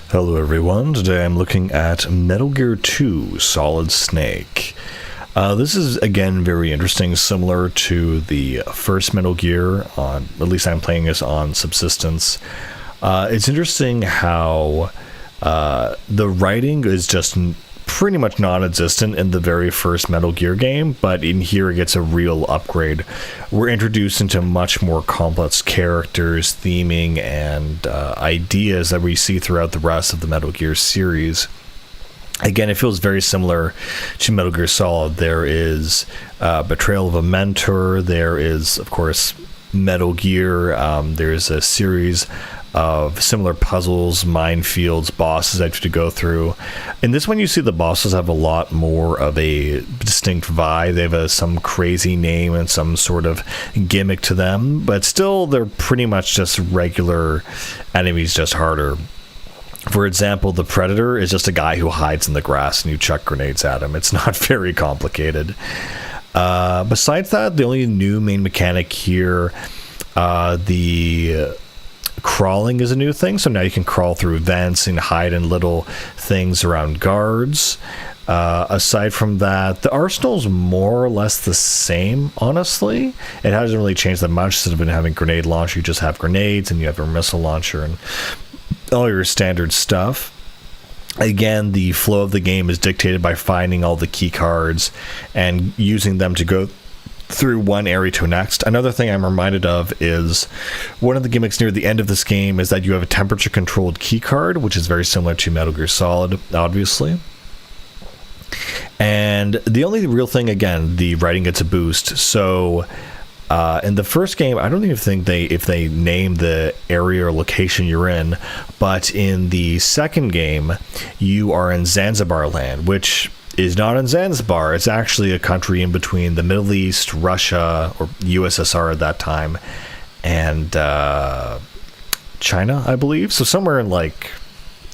Hello everyone, today I'm looking at Metal Gear 2 Solid Snake. This is again very interesting, similar to the first Metal Gear, at least I'm playing this on Subsistence. It's interesting how the writing is just pretty much non-existent in the very first Metal Gear game, but in here it gets a real upgrade. We're introduced into much more complex characters, theming, and ideas that we see throughout the rest of the Metal Gear series. Again, it feels very similar to Metal Gear Solid. There is betrayal of a mentor, there is, of course, Metal Gear, there's a series of similar puzzles, minefields, bosses that you have to go through. In this one, you see the bosses have a lot more of a distinct vibe. They have some crazy name and some sort of gimmick to them, but still, they're pretty much just regular enemies, just harder. For example, the Predator is just a guy who hides in the grass and you chuck grenades at him. It's not very complicated. Besides that, the only new main mechanic here, the crawling is a new thing, so now you can crawl through vents and hide in little things around guards. Aside from that, the arsenal's more or less the same, honestly. It hasn't really changed that much. Instead of having grenade launcher, you just have grenades and you have your missile launcher and all your standard stuff. Again, the flow of the game is dictated by finding all the key cards and using them to go through one area to next. Another thing I'm reminded of is one of the gimmicks near the end of this game is that you have a temperature controlled key card, which is very similar to Metal Gear Solid, obviously. And the only real thing, again, the writing gets a boost. So in the first game, I don't even think if they name the area or location you're in, but in the second game, you are in Zanzibar land, which is not in Zanzibar. It's actually a country in between the Middle East, Russia, or USSR at that time, and China, I believe. So somewhere in like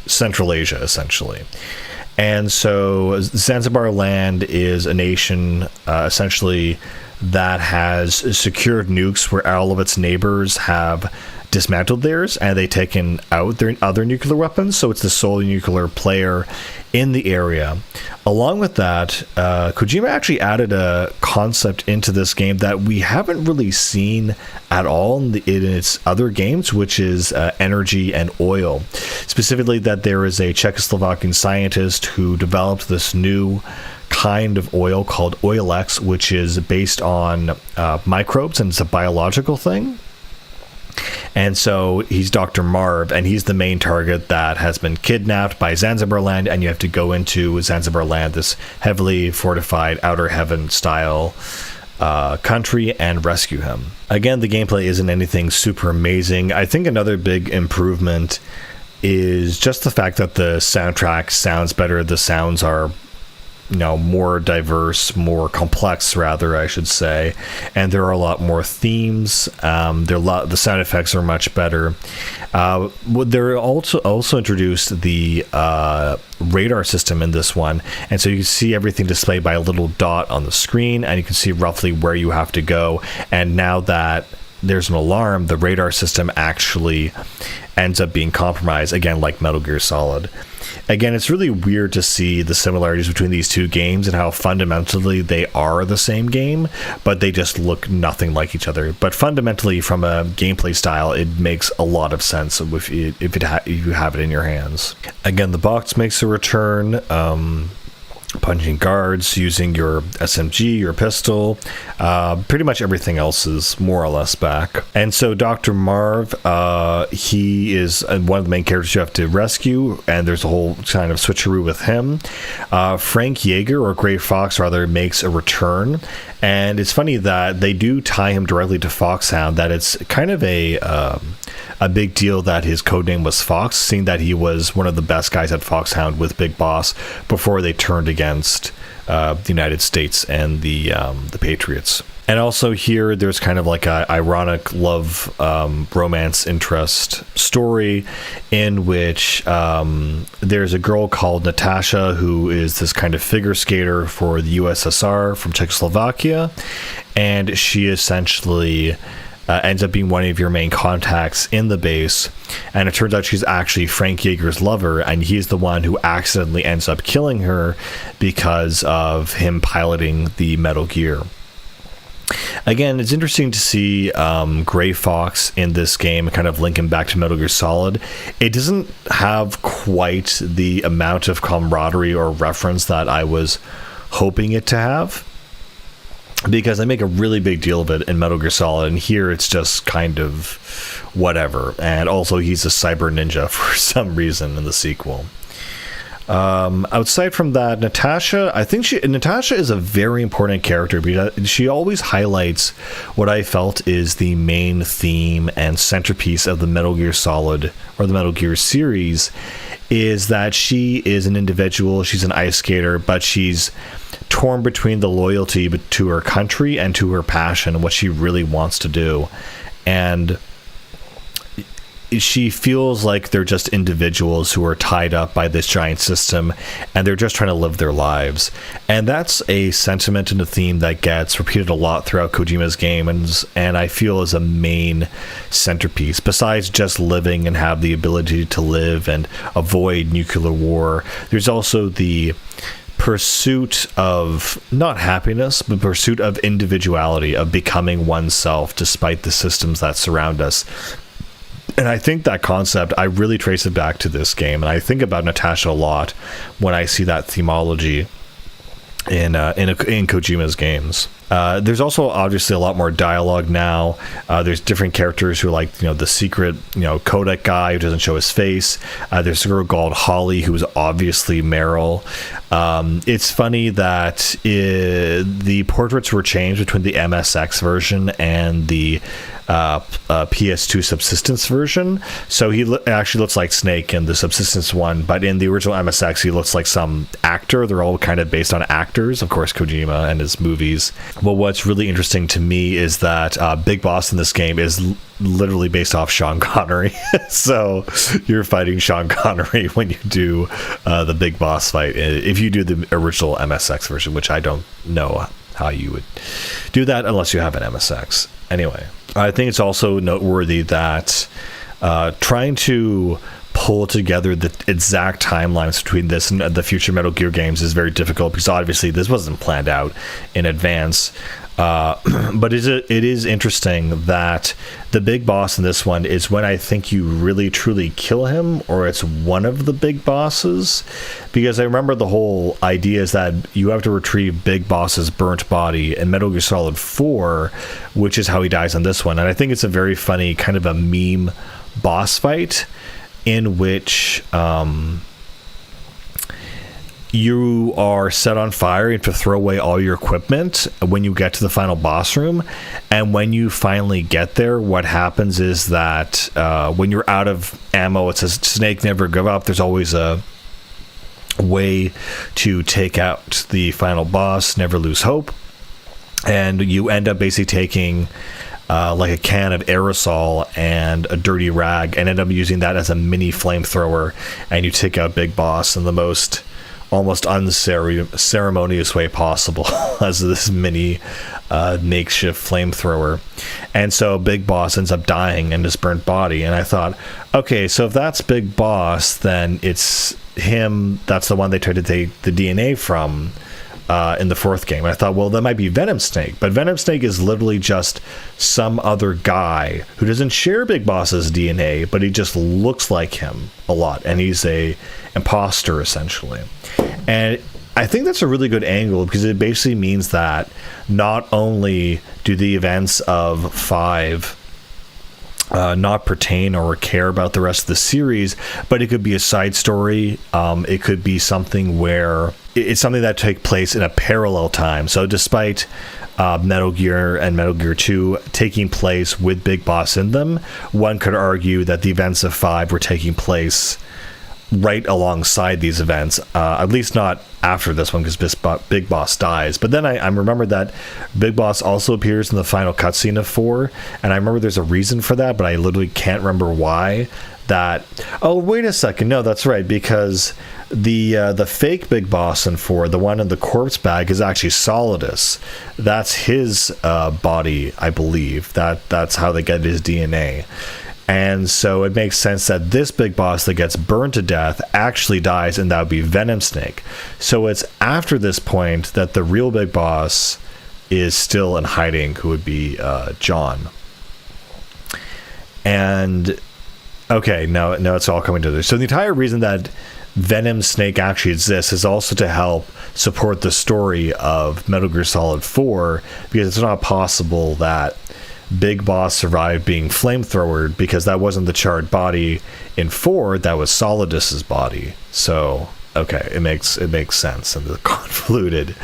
Central Asia, essentially. And so Zanzibar land is a nation essentially that has secured nukes where all of its neighbors have dismantled theirs and they've taken out their other nuclear weapons, so it's the sole nuclear player in the area. Along with that, Kojima actually added a concept into this game that we haven't really seen at all in its other games, which is energy and oil. Specifically that there is a Czechoslovakian scientist who developed this new kind of oil called Oil-X, which is based on microbes, and it's a biological thing. And so he's Dr. Marv, and he's the main target that has been kidnapped by Zanzibar land, and you have to go into Zanzibar land, this heavily fortified Outer Heaven style country, and rescue him. Again, the gameplay isn't anything super amazing. I think another big improvement is just the fact that the soundtrack sounds better. The sounds are more diverse, more complex, rather, I should say, and there are a lot more themes. The sound effects are much better. They're also introduced the radar system in this one, and so you can see everything displayed by a little dot on the screen, and you can see roughly where you have to go. And now that there's an alarm, the radar system actually ends up being compromised, again, like Metal Gear Solid. Again, it's really weird to see the similarities between these two games and how fundamentally they are the same game, but they just look nothing like each other. But fundamentally, from a gameplay style, it makes a lot of sense if you have it in your hands. Again, the box makes a return. Punching guards, using your SMG, your pistol, pretty much everything else is more or less back. And so Dr. Marv, he is one of the main characters you have to rescue, and there's a whole kind of switcheroo with him. Frank Yeager, or Gray Fox rather, makes a return, and it's funny that they do tie him directly to Foxhound, that it's kind of a big deal that his codename was Fox, seeing that he was one of the best guys at Foxhound with Big Boss before they turned against the United States and the Patriots. And also here, there's kind of like a ironic love romance interest story in which there's a girl called Natasha who is this kind of figure skater for the USSR from Czechoslovakia, and she essentially ends up being one of your main contacts in the base, and it turns out she's actually Frank Yeager's lover, and he's the one who accidentally ends up killing her because of him piloting the Metal Gear. Again, it's interesting to see Gray Fox in this game, kind of linking back to Metal Gear Solid. It doesn't have quite the amount of camaraderie or reference that I was hoping it to have, because I make a really big deal of it in Metal Gear Solid, and here it's just kind of whatever. And also, he's a cyber ninja for some reason in the sequel. Outside from that, Natasha, I think Natasha is a very important character because she always highlights what I felt is the main theme and centerpiece of the Metal Gear Solid or the Metal Gear series, is that she is an individual, she's an ice skater, but she's torn between the loyalty to her country and to her passion, what she really wants to do. And she feels like they're just individuals who are tied up by this giant system, and they're just trying to live their lives. And that's a sentiment and a theme that gets repeated a lot throughout Kojima's games, and I feel is a main centerpiece. Besides just living and have the ability to live and avoid nuclear war, there's also the pursuit of not happiness, but pursuit of individuality, of becoming oneself despite the systems that surround us. And I think that concept, I really trace it back to this game, and I think about Natasha a lot when I see that themology in Kojima's games. There's also obviously a lot more dialogue now. There's different characters who are like, the secret, codec guy who doesn't show his face. There's a girl called Holly who is obviously Meryl. It's funny that the portraits were changed between the MSX version and the PS2 Subsistence version. So he actually looks like Snake in the Subsistence one, but in the original MSX he looks like some actor. They're all kind of based on actors, of course, Kojima and his movies. But what's really interesting to me is that Big Boss in this game is literally based off Sean Connery. So you're fighting Sean Connery when you do the Big Boss fight, if you do the original MSX version, which I don't know how you would do that unless you have an MSX. Anyway, I think it's also noteworthy that trying to pull together the exact timelines between this and the future Metal Gear games is very difficult, because obviously this wasn't planned out in advance. But it is interesting that the big boss in this one is when I think you really truly kill him, or it's one of the big bosses, because I remember the whole idea is that you have to retrieve Big Boss's burnt body in Metal Gear Solid 4, which is how he dies on this one. And I think it's a very funny kind of a meme boss fight in which you are set on fire. You have to throw away all your equipment when you get to the final boss room. And when you finally get there, what happens is that when you're out of ammo, it says Snake never give up. There's always a way to take out the final boss, never lose hope. And you end up basically taking like a can of aerosol and a dirty rag, and end up using that as a mini flamethrower, and you take out Big Boss in the most almost unceremonious way possible as this mini makeshift flamethrower. And so Big Boss ends up dying in his burnt body, and I thought, okay, so if that's Big Boss, then it's him. That's the one they tried to take the DNA from in the fourth game. And I thought, well, that might be Venom Snake, but Venom Snake is literally just some other guy who doesn't share Big Boss's DNA, but he just looks like him a lot, and he's a imposter essentially. And I think that's a really good angle, because it basically means that not only do the events of 5 not pertain or care about the rest of the series, but it could be a side story. It could be something where it's something that takes place in a parallel time. So despite Metal Gear and Metal Gear 2 taking place with Big Boss in them, one could argue that the events of 5 were taking place right alongside these events, at least not after this one, because Big Boss dies. But then I remember that Big Boss also appears in the final cutscene of 4, and I remember there's a reason for that, but I literally can't remember why. Oh, wait a second, no, that's right, because the fake Big Boss in 4, the one in the corpse bag, is actually Solidus. That's his body, I believe. That's how they get his DNA. And so it makes sense that this Big Boss that gets burned to death actually dies, and that would be Venom Snake. So it's after this point that the real Big Boss is still in hiding, who would be John. And okay, now it's all coming together. So the entire reason that Venom Snake actually exists is also to help support the story of Metal Gear Solid 4, because it's not possible that Big Boss survived being flamethrowered, because that wasn't the charred body in 4, that was Solidus's body. So okay, it makes sense in the convoluted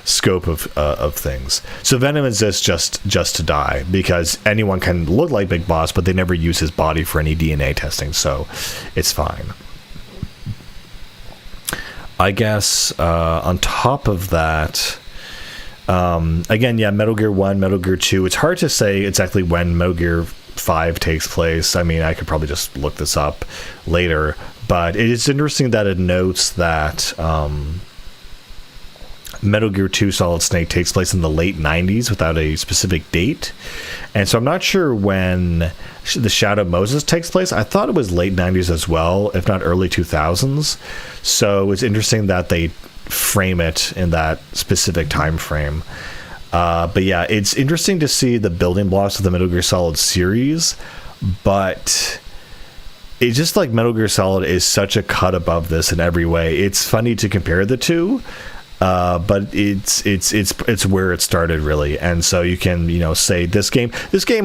scope of things. So Venom exists just to die, because anyone can look like Big Boss, but they never use his body for any DNA testing, so it's fine. I guess on top of that, again, yeah, Metal Gear 1, Metal Gear 2, it's hard to say exactly when Metal Gear 5 takes place. I mean, I could probably just look this up later, but it is interesting that it notes that Metal Gear 2 Solid Snake takes place in the late 90s without a specific date. And so I'm not sure when the Shadow of Moses takes place. I thought it was late 90s as well, if not early 2000s. So it's interesting that they frame it in that specific time frame. But yeah, it's interesting to see the building blocks of the Metal Gear Solid series, but it's just like Metal Gear Solid is such a cut above this in every way. It's funny to compare the two, but it's where it started, really. And so you can say this game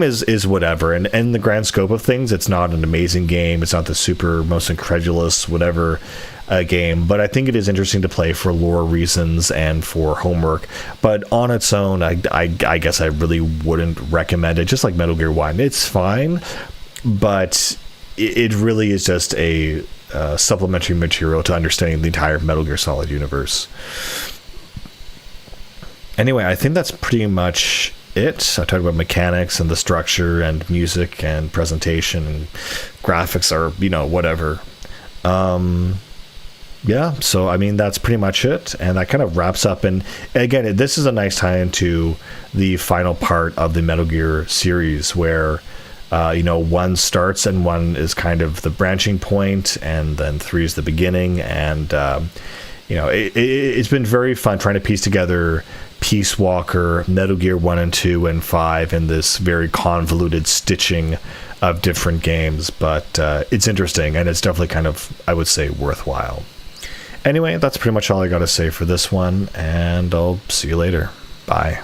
is whatever, and in the grand scope of things, it's not an amazing game. It's not the super most incredulous whatever game, but I think it is interesting to play for lore reasons and for homework. But on its own, I guess I really wouldn't recommend it. Just like Metal Gear 1, it's fine, but it really is just a supplementary material to understanding the entire Metal Gear Solid universe. Anyway, I think that's pretty much it. I talked about mechanics and the structure and music and presentation and graphics, or whatever. Yeah, so I mean, that's pretty much it, and that kind of wraps up. And again, this is a nice tie into the final part of the Metal Gear series, where 1 starts and 1 is kind of the branching point, and then 3 is the beginning. And it's been very fun trying to piece together Peace Walker, Metal Gear 1 and 2 and 5 in this very convoluted stitching of different games. But it's interesting, and it's definitely kind of, I would say, worthwhile. Anyway, that's pretty much all I got to say for this one, and I'll see you later. Bye.